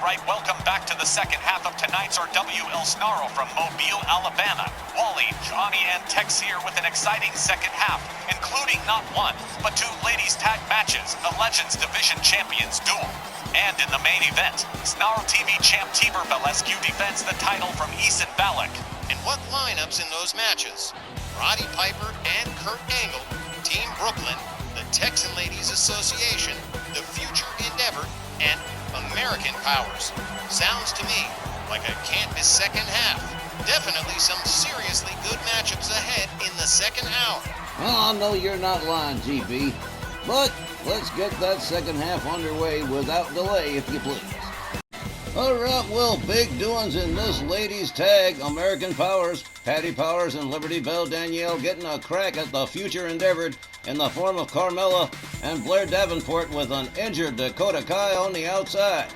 right, welcome back to the second half of tonight's RW El Snarl from Mobile, Alabama. Wally, Johnny, and Tex here with an exciting second half, including not one, but two ladies tag matches, a Legends Division Champions duel. And in the main event, Snarl TV champ Tiber Valescu defends the title from Eason Balak. And what lineups in those matches? Roddy Piper and Kurt Angle, Team Brooklyn, the Texan Ladies Association, the Future Endeavor, and American Powers. Sounds to me like a can't-miss second half. Definitely some seriously good matchups ahead in the second hour. Well, I know you're not lying, GB. But let's get that second half underway without delay, if you please. Alright, well, big doings in this ladies' tag. American Powers, Patty Powers and Liberty Belle Danielle getting a crack at the Future Endeavored in the form of Carmella and Blair Davenport with an injured Dakota Kai on the outside.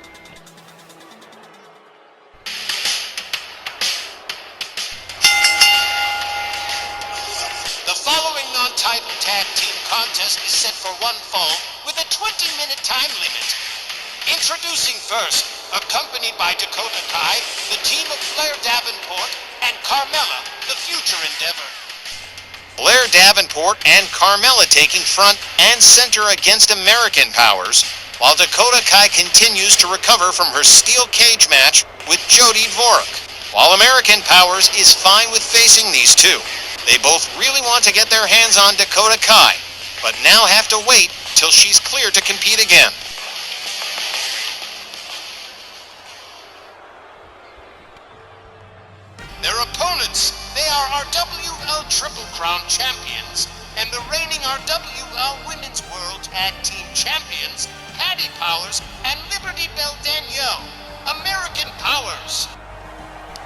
The following non-title tag team contest is set for one fall with a 20-minute time limit. Introducing first, accompanied by Dakota Kai, the team of Blair Davenport and Carmella, the Future Endeavor. Blair Davenport and Carmella taking front and center against American Powers, while Dakota Kai continues to recover from her steel cage match with Jody Dvorak. While American Powers is fine with facing these two, they both really want to get their hands on Dakota Kai, but now have to wait till she's cleared to compete again. Their opponents, they are RWL Triple Crown champions and the reigning RWL Women's World Tag Team champions, Patty Powers and Liberty Belle Danielle. American Powers.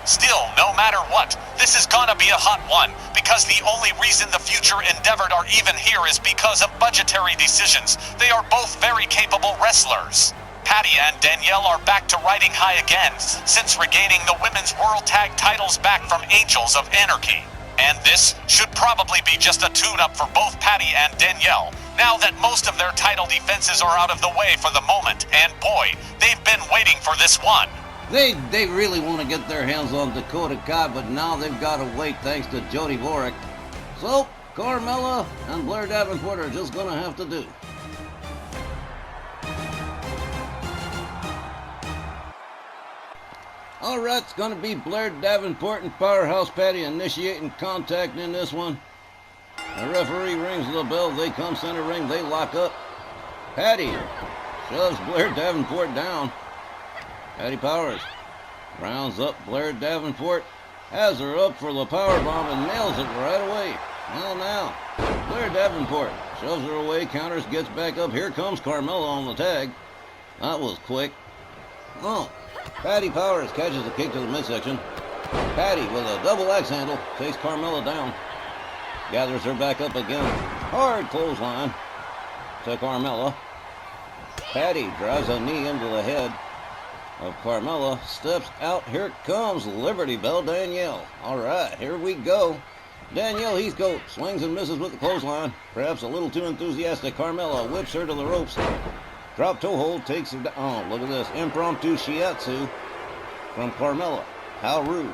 Still, no matter what, this is gonna be a hot one, because the only reason the Future Endeavored are even here is because of budgetary decisions. They are both very capable wrestlers. Patty and Danielle are back to riding high again, since regaining the Women's World Tag titles back from Angels of Anarchy. And this should probably be just a tune-up for both Patty and Danielle, now that most of their title defenses are out of the way for the moment, and boy, they've been waiting for this one. They really want to get their hands on Dakota Kai, but now they've got to wait thanks to Jody Dvorak. So, Carmella and Blair Davenport are just going to have to do. Alright, it's going to be Blair Davenport and Powerhouse Patty initiating contact in this one. The referee rings the bell, they come center ring, they lock up. Patty shoves Blair Davenport down. Patty Powers rounds up Blair Davenport, has her up for the powerbomb and nails it right away. Well now, Blair Davenport shoves her away, counters, gets back up. Here comes Carmella on the tag. That was quick. Oh, Patty Powers catches a kick to the midsection. Patty with a double axe handle takes Carmella down. Gathers her back up again. Hard clothesline to Carmella. Patty drives a knee into the head of Carmella, steps out. Here comes Liberty Belle Danielle. Alright, here we go. Danielle Heathcote swings and misses with the clothesline. Perhaps a little too enthusiastic. Carmella whips her to the ropes. Drop toe hold takes her down. Oh, look at this. Impromptu shiatsu from Carmella. How rude.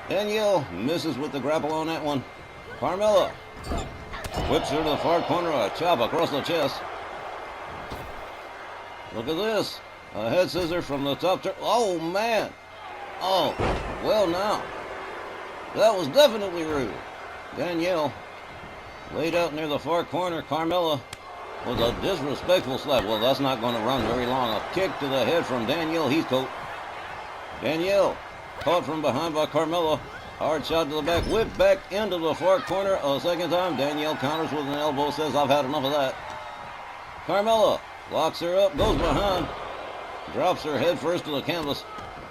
Danielle misses with the grapple on that one. Carmella whips her to the far corner. A chop across the chest. Look at this. A head scissor from the top turn. Oh, man. Oh, well now. That was definitely rude. Danielle laid out near the far corner. Carmella with a disrespectful slap. Well, that's not going to run very long. A kick to the head from Danielle Heathcote. Danielle caught from behind by Carmella. Hard shot to the back. Whipped back into the far corner a second time. Danielle counters with an elbow. Says, I've had enough of that. Carmella locks her up. Goes behind. Drops her head first to the canvas.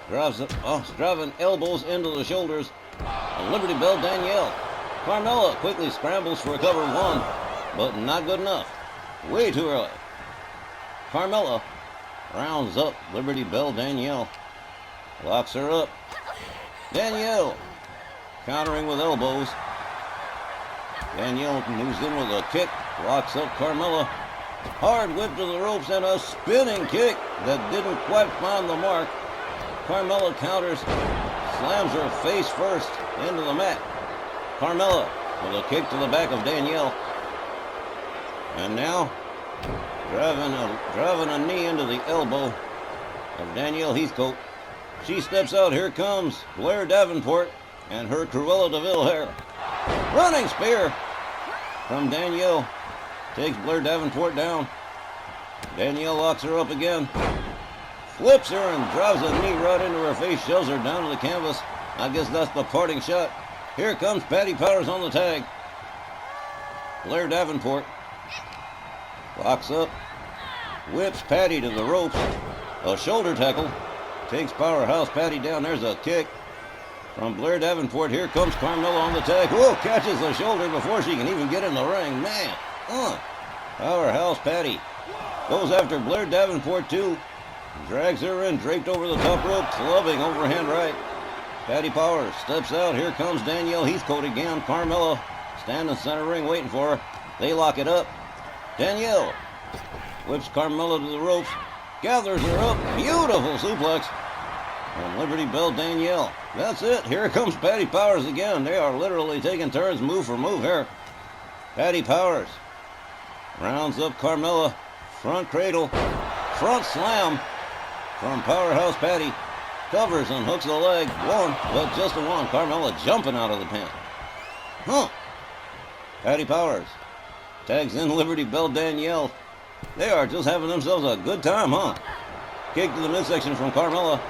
Driving elbows into the shoulders. Liberty Belle Danielle. Carmella quickly scrambles for cover one, but not good enough. Way too early. Carmella rounds up Liberty Belle Danielle. Locks her up. Danielle countering with elbows. Danielle moves in with a kick. Locks up Carmella. Hard whip to the ropes and a spinning kick that didn't quite find the mark. Carmella counters, slams her face first into the mat. Carmella with a kick to the back of Danielle. And now, driving a knee into the elbow of Danielle Heathcote. She steps out. Here comes Blair Davenport and her Cruella de Vil hair. Running spear from Danielle. Takes Blair Davenport down. Danielle locks her up again. Flips her and drives a knee right into her face. Shoves her down to the canvas. I guess that's the parting shot. Here comes Patty Powers on the tag. Blair Davenport locks up. Whips Patty to the ropes. A shoulder tackle. Takes Powerhouse Patty down. There's a kick from Blair Davenport. Here comes Carmella on the tag. Whoa, catches the shoulder before she can even get in the ring. Man, Powerhouse Patty goes after Blair Davenport too. Drags her in, draped over the top rope, clubbing overhand right. Patty Powers steps out. Here comes Danielle Heathcote again. Carmella standing center ring waiting for her. They lock it up. Danielle whips Carmella to the ropes. Gathers her up. Beautiful suplex. And Liberty Bell Danielle. That's it. Here comes Patty Powers again. They are literally taking turns move for move here. Patty Powers rounds up Carmella. Front cradle. Front slam from Powerhouse Patty. Covers and hooks the leg. One, but just a one. Carmella jumping out of the pin. Patty Powers tags in Liberty Bell Danielle. They are just having themselves a good time, Kick to the midsection from Carmella.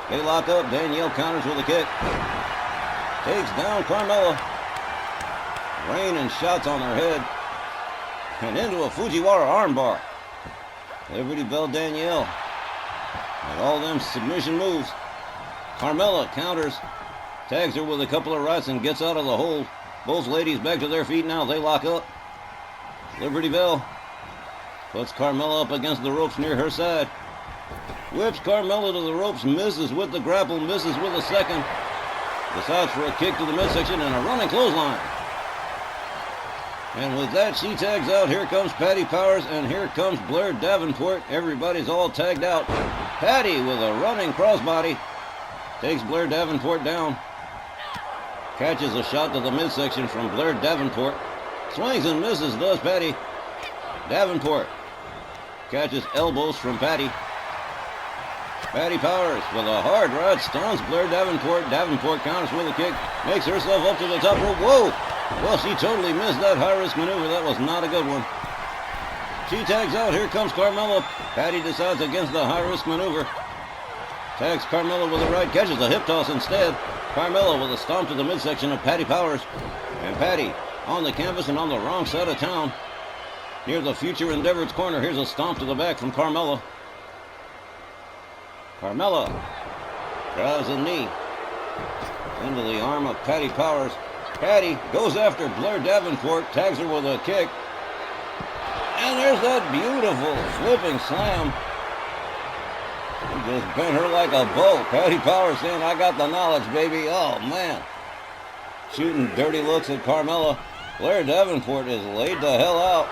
They lock up. Danielle counters with a kick. Takes down Carmella. Raining shots on her head. And into a Fujiwara armbar. Liberty Bell Danielle. And all them submission moves. Carmella counters. Tags her with a couple of rights and gets out of the hold. Both ladies back to their feet now. They lock up. Liberty Bell puts Carmella up against the ropes near her side. Whips Carmella to the ropes, misses with the grapple, misses with a second. Decides for a kick to the midsection and a running clothesline. And with that, she tags out. Here comes Patty Powers and here comes Blair Davenport. Everybody's all tagged out. Patty with a running crossbody takes Blair Davenport down. Catches a shot to the midsection from Blair Davenport. Swings and misses, does Patty. Davenport catches elbows from Patty. Patty Powers with a hard right stuns Blair Davenport. Davenport counters with a kick. Makes herself up to the top rope. Whoa! Well, she totally missed that high-risk maneuver. That was not a good one. She tags out. Here comes Carmella. Patty decides against the high-risk maneuver. Tags Carmella with a right. Catches a hip toss instead. Carmella with a stomp to the midsection of Patty Powers. And Patty on the canvas and on the wrong side of town. Near the Future Endeavor's corner. Here's a stomp to the back from Carmella. Carmella drives a knee into the arm of Patty Powers. Patty goes after Blair Davenport, tags her with a kick. And there's that beautiful flipping slam. He just bent her like a bow. Patty Powers saying, I got the knowledge, baby. Oh, man. Shooting dirty looks at Carmella. Blair Davenport is laid the hell out.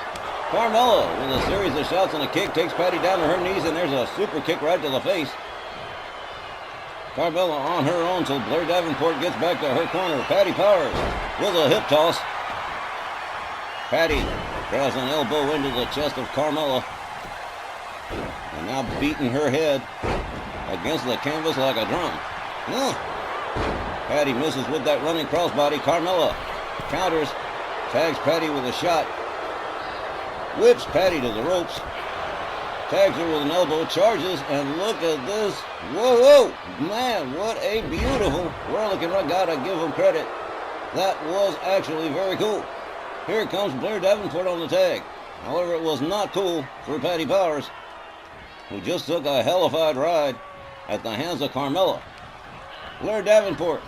Carmella, with a series of shots and a kick, takes Patty down to her knees, and there's a super kick right to the face. Carmella on her own till Blair Davenport gets back to her corner. Patty Powers with a hip toss. Patty drives an elbow into the chest of Carmella. And now beating her head against the canvas like a drum. Patty misses with that running crossbody. Carmella counters, tags Patty with a shot. Whips Patty to the ropes. Tags her with an elbow, charges, and look at this. Whoa, man, what a beautiful whirlicking run. Gotta give him credit. That was actually very cool. Here comes Blair Davenport on the tag. However, it was not cool for Patty Powers, who just took a hellified ride at the hands of Carmella. Blair Davenport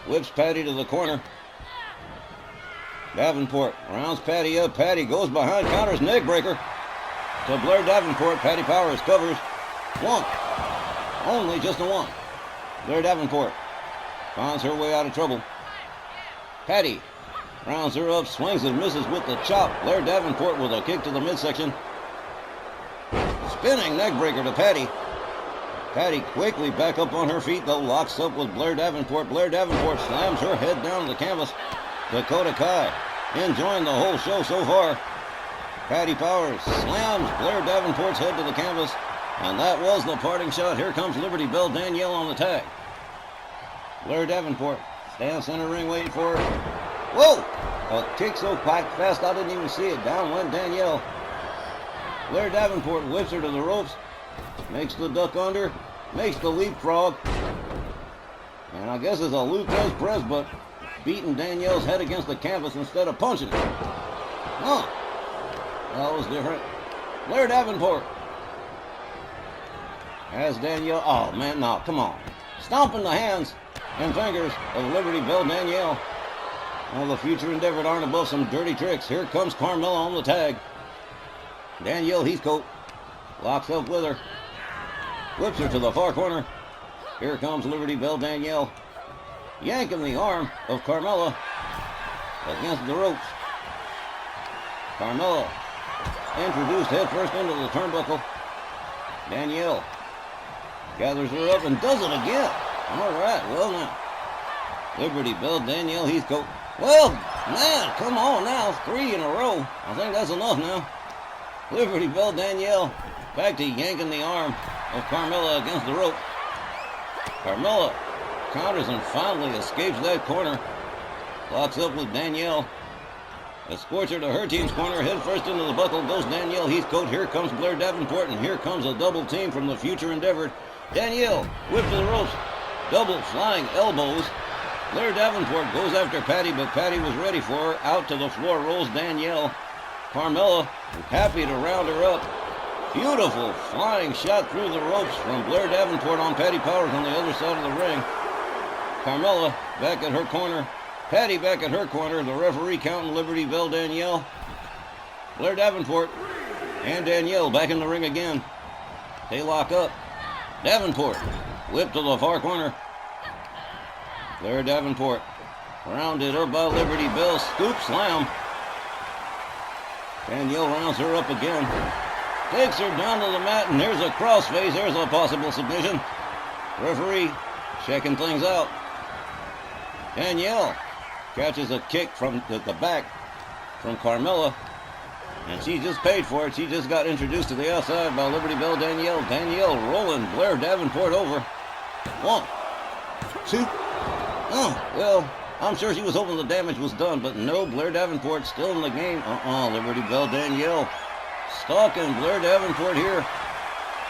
whips Patty to the corner. Davenport rounds Patty up. Patty goes behind, counters, neckbreaker to Blair Davenport. Patty Powers covers. One. Only just a one. Blair Davenport finds her way out of trouble. Patty rounds her up, swings and misses with the chop. Blair Davenport with a kick to the midsection. Spinning neckbreaker to Patty. Patty quickly back up on her feet, though, locks up with Blair Davenport. Blair Davenport slams her head down to the canvas. Dakota Kai enjoying the whole show so far. Patty Powers slams Blair Davenport's head to the canvas, and that was the parting shot. Here comes Liberty Bell Danielle on the tag. Blair Davenport stands center ring waiting for her. Whoa! A kick so fast I didn't even see it. Down went Danielle. Blair Davenport whips her to the ropes, makes the duck under, makes the leapfrog, and I guess it's a Lutez press, but beating Danielle's head against the canvas instead of punching it. Huh. That was different. Blair Davenport has Danielle. Oh, man, no, come on. Stomping the hands and fingers of Liberty Bell Danielle. Well, the future endeavored aren't above some dirty tricks. Here comes Carmella on the tag. Danielle Heathcote locks up with her. Whips her to the far corner. Here comes Liberty Bell Danielle. Yanking the arm of Carmella against the ropes. Carmella introduced head first into the turnbuckle. Danielle gathers her up and does it again. All right, well now. Liberty Bell Danielle Heathcote. Well, man, come on now. 3 in a row. I think that's enough now. Liberty Bell Danielle back to yanking the arm of Carmella against the rope. Carmella counters and finally escapes that corner. Locks up with Danielle. Escorts her to her team's corner. Head first into the buckle goes Danielle Heathcote. Here comes Blair Davenport, and here comes a double team from the future endeavor. Danielle whipped to the ropes. Double flying elbows. Blair Davenport goes after Patty, but Patty was ready for her. Out to the floor rolls Danielle. Carmella happy to round her up. Beautiful flying shot through the ropes from Blair Davenport on Patty Powers on the other side of the ring. Carmella back at her corner. Patty back at her corner. The referee counting Liberty Bell Danielle. Blair Davenport and Danielle back in the ring again. They lock up. Davenport whipped to the far corner. Blair Davenport rounded up by Liberty Bell. Scoop slam. Danielle rounds her up again. Takes her down to the mat, and there's a crossface. There's a possible submission. Referee checking things out. Danielle catches a kick from the back from Carmella, and she just paid for it. She just got introduced to the outside by Liberty Bell Danielle. Danielle rolling Blair Davenport over. 1, 2. Oh, well, I'm sure she was hoping the damage was done, but no, Blair Davenport still in the game. Liberty Bell Danielle stalking Blair Davenport here.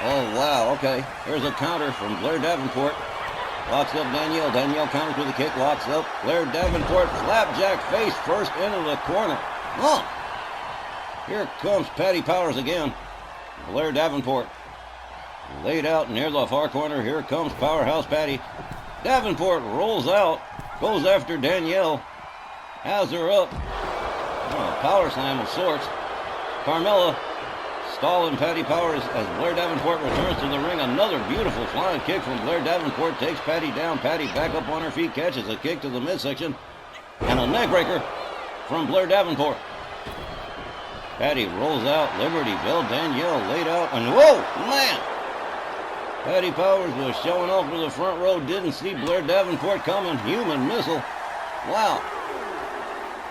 Oh, wow, okay. Here's a counter from Blair Davenport. Locks up Danielle. Danielle counters with a kick, locks up. Blair Davenport, flapjack face first into the corner. Here comes Patty Powers again. Blair Davenport laid out near the far corner. Here comes Powerhouse Patty. Davenport rolls out, goes after Danielle, has her up. Power slam of sorts. Carmella stalling Patty Powers as Blair Davenport returns to the ring. Another beautiful flying kick from Blair Davenport takes Patty down. Patty back up on her feet, catches a kick to the midsection, and a neck breaker from Blair Davenport. Patty rolls out. Liberty Bell Danielle laid out, and whoa, man! Patty Powers was showing off to the front row, didn't see Blair Davenport coming. Human missile. Wow.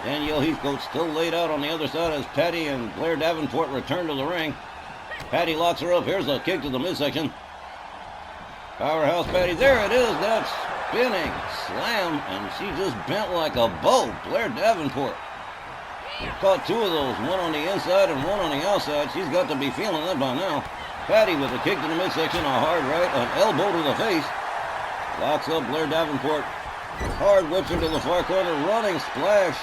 Danielle Heathcote still laid out on the other side as Patty and Blair Davenport return to the ring. Patty locks her up. Here's a kick to the midsection. Powerhouse Patty. There it is. That spinning slam, and she just bent like a bow. Blair Davenport caught 2 of those, one on the inside and one on the outside. She's got to be feeling that by now. Patty with a kick to the midsection, a hard right, an elbow to the face. Locks up Blair Davenport. Hard whips her to the far corner, running splash.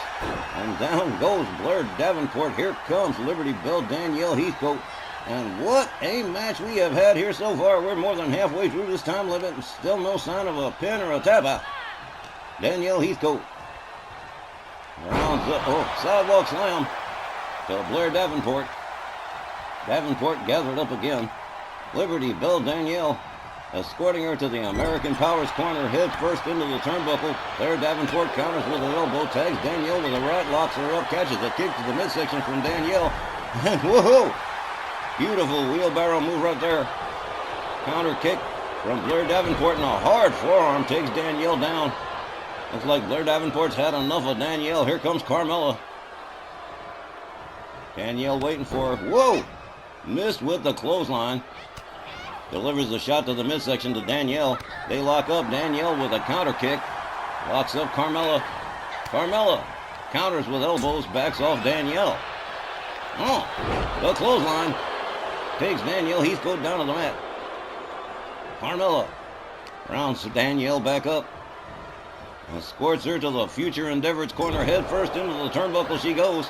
And down goes Blair Davenport. Here comes Liberty Bell Danielle Heathcote. And what a match we have had here so far. We're more than halfway through this time limit and still no sign of a pin or a tap out. Danielle Heathcote rounds up, sidewalk slam to Blair Davenport. Davenport gathered up again. Liberty Bell Danielle escorting her to the American Powers corner, head first into the turnbuckle. Blair Davenport counters with an elbow, tags Danielle with a right, locks her up, catches a kick to the midsection from Danielle. And woohoo! Beautiful wheelbarrow move right there. Counter kick from Blair Davenport, and a hard forearm takes Danielle down. Looks like Blair Davenport's had enough of Danielle. Here comes Carmella. Danielle waiting for her. Whoa! Missed with the clothesline. Delivers the shot to the midsection to Danielle. They lock up. Danielle with a counter kick. Locks up Carmella. Carmella counters with elbows. Backs off Danielle. Oh, the clothesline takes Danielle Heathcote down to the mat. Carmella rounds Danielle back up. And escorts her to the future Endeavor's corner. Head first into the turnbuckle she goes.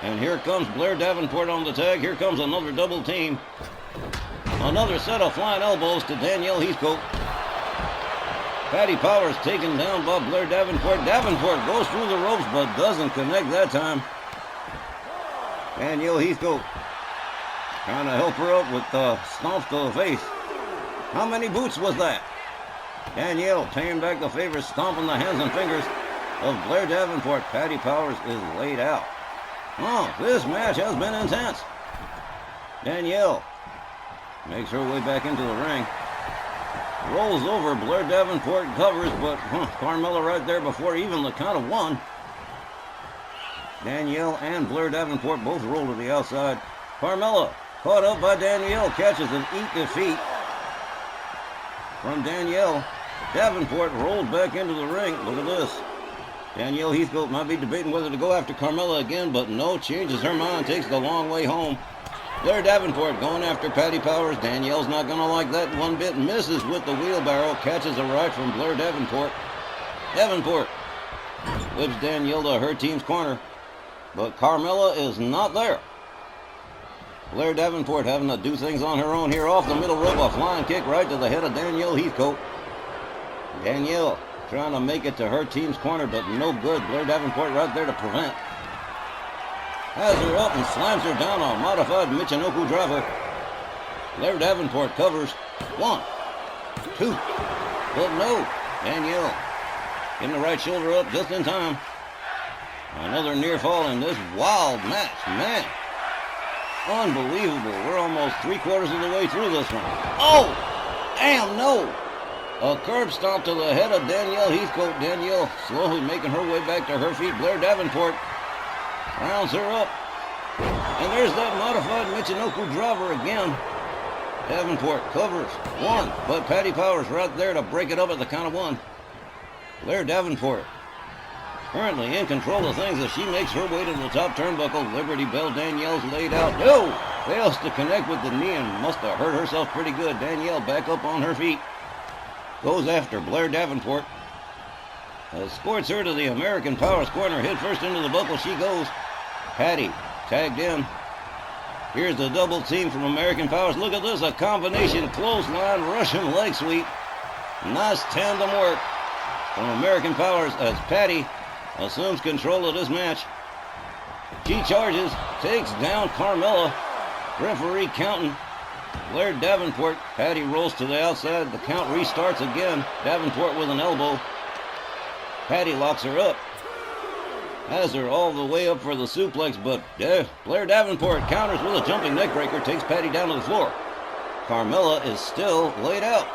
And here comes Blair Davenport on the tag. Here comes another double team. Another set of flying elbows to Danielle Heathcote. Patty Powers taken down by Blair Davenport. Davenport goes through the ropes but doesn't connect that time. Danielle Heathcote trying to help her up with stomps to the face. How many boots was that? Danielle paying back the favor, stomping the hands and fingers of Blair Davenport. Patty Powers is laid out. Oh, this match has been intense. Danielle makes her way back into the ring. Rolls over Blair Davenport, covers, but Carmella right there before even the count of one. Danielle and Blair Davenport both roll to the outside. Carmella caught up by Danielle, catches an eat defeat from Danielle. Davenport rolls back into the ring. Look at this. Danielle Heathcote might be debating whether to go after Carmella again, but no, changes her mind, takes the long way home. Blair Davenport going after Patty Powers. Danielle's not going to like that one bit. Misses with the wheelbarrow. Catches a right from Blair Davenport. Davenport whips Danielle to her team's corner. But Carmella is not there. Blair Davenport having to do things on her own here. Off the middle rope. A flying kick right to the head of Danielle Heathcote. Danielle trying to make it to her team's corner, but no good. Blair Davenport right there to prevent. Has her up and slams her down on a modified Michinoku driver. Blair Davenport covers. 1, 2. But no. Danielle getting the right shoulder up just in time. Another near fall in this wild match. Man. Unbelievable. We're almost 3/4 of the way through this one. Oh! Damn, no! A curb stomp to the head of Danielle Heathcote. Danielle slowly making her way back to her feet. Blair Davenport rounds her up. And there's that modified Michinoku driver again. Davenport covers. 1, but Patty Powers right there to break it up at the count of 1. Blair Davenport currently in control of things as she makes her way to the top turnbuckle. Liberty Bell. Danielle's laid out. No! Fails to connect with the knee and must have hurt herself pretty good. Danielle back up on her feet. Goes after Blair Davenport. Escorts her to the American Powers corner. Head first into the buckle she goes. Patty tagged in. Here's the double team from American Powers. Look at this. A combination clothesline Russian leg sweep. Nice tandem work from American Powers as Patty assumes control of this match. She charges. Takes down Carmella. Referee counting. Blair Davenport. Patty rolls to the outside. The count restarts again. Davenport with an elbow. Patty locks her up. Has her all the way up for the suplex, but Blair Davenport counters with a jumping neckbreaker. Takes Patty down to the floor. Carmella is still laid out.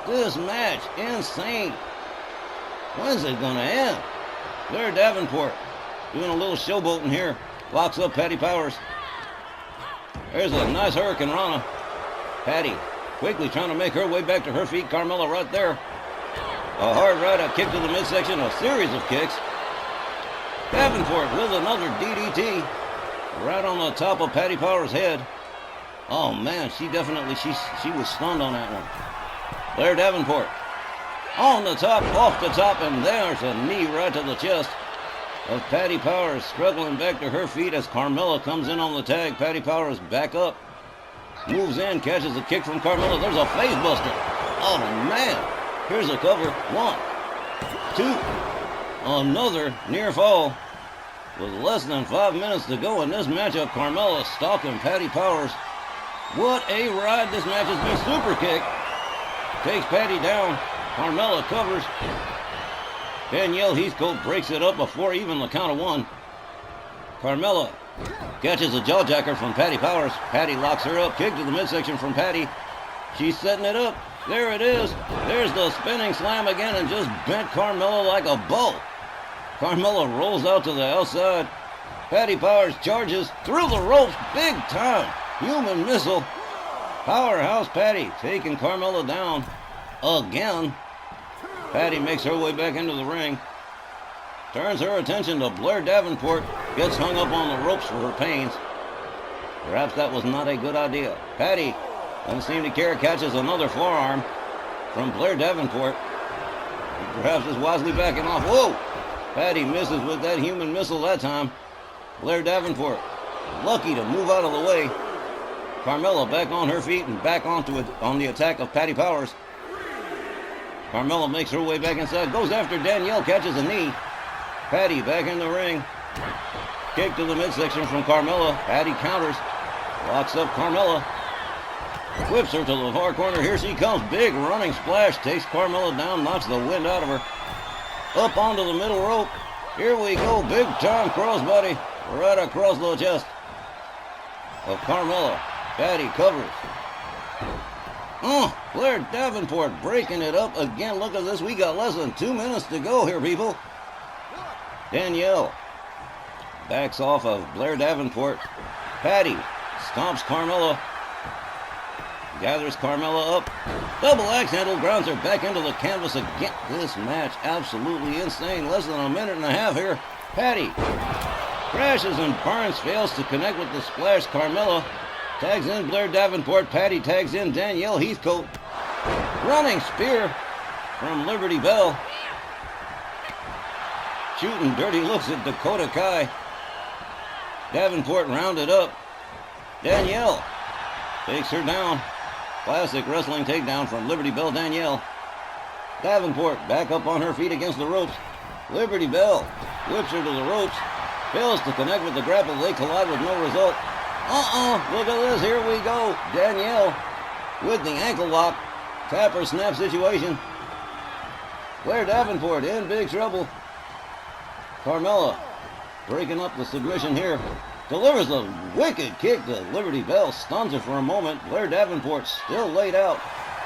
This match, insane. When's it gonna end? Blair Davenport doing a little showboating here. Locks up Patty Powers. There's a nice Hurricane Rana. Patty quickly trying to make her way back to her feet. Carmella right there. A hard right, a kick to the midsection, a series of kicks. Davenport with another DDT. Right on the top of Patty Powers' head. Oh man, she was stunned on that one. Blair Davenport on the top, off the top, and there's a knee right to the chest of Patty Powers, struggling back to her feet as Carmella comes in on the tag. Patty Powers back up, moves in, catches a kick from Carmella. There's a face buster. Oh man, here's a cover. 1, 2, another near fall. With less than 5 minutes to go in this matchup, Carmella stalking Patty Powers. What a ride this match has been. Super kick. Takes Patty down. Carmella covers. Danielle Heathcote breaks it up before even the count of 1. Carmella catches a jawjacker from Patty Powers. Patty locks her up. Kick to the midsection from Patty. She's setting it up. There it is. There's the spinning slam again and just bent Carmella like a bow. Carmella rolls out to the outside. Patty Powers charges through the ropes big time. Human missile. Powerhouse Patty taking Carmella down again. Patty makes her way back into the ring. Turns her attention to Blair Davenport. Gets hung up on the ropes for her pains. Perhaps that was not a good idea. Patty doesn't seem to care. Catches another forearm from Blair Davenport. Perhaps is wisely backing off. Whoa! Patty misses with that human missile that time. Blair Davenport lucky to move out of the way. Carmella back on her feet and back onto it on the attack of Patty Powers. Carmella makes her way back inside. Goes after Danielle. Catches a knee. Patty back in the ring. Kick to the midsection from Carmella. Patty counters. Locks up Carmella. Whips her to the far corner. Here she comes. Big running splash. Takes Carmella down. Knocks the wind out of her. Up onto the middle rope. Here we go. Big time crossbody. Right across the chest of Carmella. Patty covers. Blair Davenport breaking it up again. Look at this. We got less than 2 minutes to go here, people. Danielle backs off of Blair Davenport. Patty stomps Carmella. Gathers Carmella up. Double axe handle. Grounds her back into the canvas again. This match absolutely insane. Less than a minute and a half here. Patty crashes and burns. Fails to connect with the splash. Carmella tags in Blair Davenport. Patty tags in Danielle Heathcote. Running spear from Liberty Bell. Shooting dirty looks at Dakota Kai. Davenport rounded up. Danielle takes her down. Classic wrestling takedown from Liberty Bell Danielle. Davenport back up on her feet against the ropes. Liberty Bell whips her to the ropes. Fails to connect with the grapple. They collide with no result. Look at this. Here we go. Danielle with the ankle lock. Tapper snap situation. Blair Davenport in big trouble. Carmella breaking up the submission here. Delivers a wicked kick to Liberty Bell. Stuns her for a moment. Blair Davenport still laid out.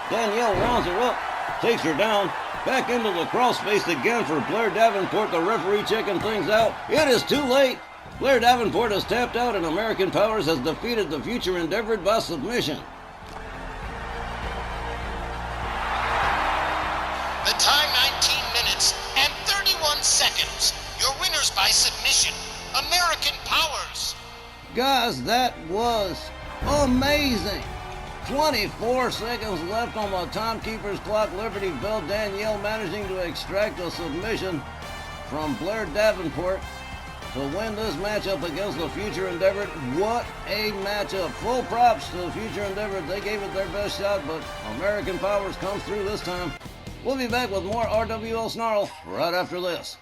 Danielle rounds her up. Takes her down. Back into the crossface again for Blair Davenport. The referee checking things out. It is too late. Blair Davenport has tapped out and American Powers has defeated the Future Endeavored by submission. The time 19 minutes and 31 seconds. Your winners by submission, American Powers. Guys, that was amazing. 24 seconds left on the timekeeper's clock. Liberty Bell Danielle managing to extract a submission from Blair Davenport to win this matchup against the Future Endeavored. What a matchup. Full props to the Future Endeavored. They gave it their best shot, but American Powers comes through this time. We'll be back with more RWL Snarl right after this.